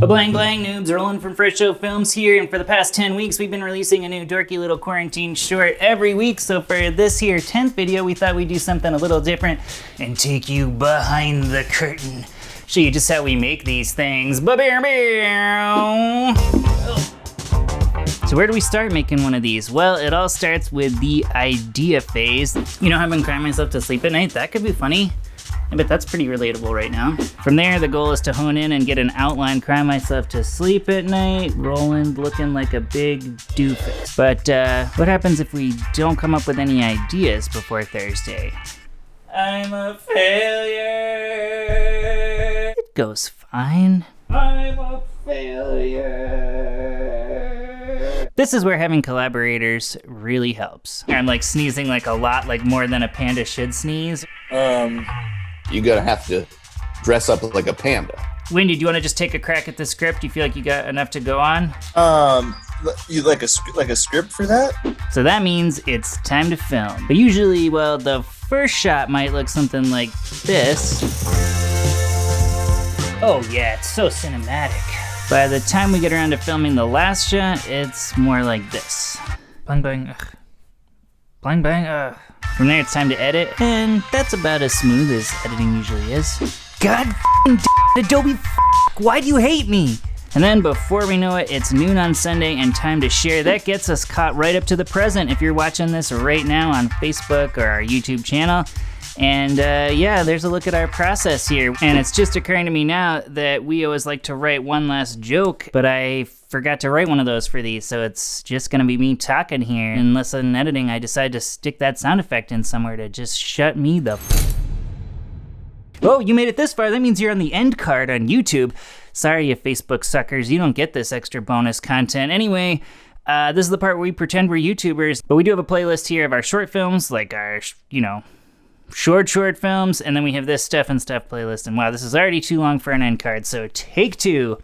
Blang blang noobs, rolling from Fresh Show Films here, and for the past 10 weeks we've been releasing a new dorky little quarantine short every week. So for this here 10th video, we thought we'd do something a little different and take you behind the curtain. Show you just how we make these things. So where do we start making one of these? Well, it all starts with the idea phase. You know how I've been crying myself to sleep at night? That could be funny. I bet that's pretty relatable right now. From there, the goal is to hone in and get an outline, cry myself to sleep at night, rolling, looking like a big doofus. But what happens if we don't come up with any ideas before Thursday? I'm a failure. It goes fine. I'm a failure. This is where having collaborators really helps. I'm like sneezing like a lot, like more than a panda should sneeze. You're gonna have to dress up like a panda. Wendy, do you want to just take a crack at the script? Do you feel like you got enough to go on? You like a script for that? So that means it's time to film. But usually, well, the first shot might look something like this. Oh yeah, it's so cinematic. By the time we get around to filming the last shot, it's more like this. Bang bang, ugh. Bang bang, ugh. From there, it's time to edit, and that's about as smooth as editing usually is. God f***ing Adobe, why do you hate me? And then before we know it, it's noon on Sunday and time to share. That gets us caught right up to the present if you're watching this right now on Facebook or our YouTube channel. And yeah, there's a look at our process here. And it's just occurring to me now that we always like to write one last joke, but I forgot to write one of those for these, so it's just gonna be me talking here. Unless in editing I decide to stick that sound effect in somewhere to just shut me the Oh, you made it this far, that means you're on the end card on YouTube. Sorry, you Facebook suckers, you don't get this extra bonus content. Anyway, this is the part where we pretend we're YouTubers, but we do have a playlist here of our short films, like our, you know, short films, and then we have this stuff and stuff playlist, and wow, this is already too long for an end card, so take two.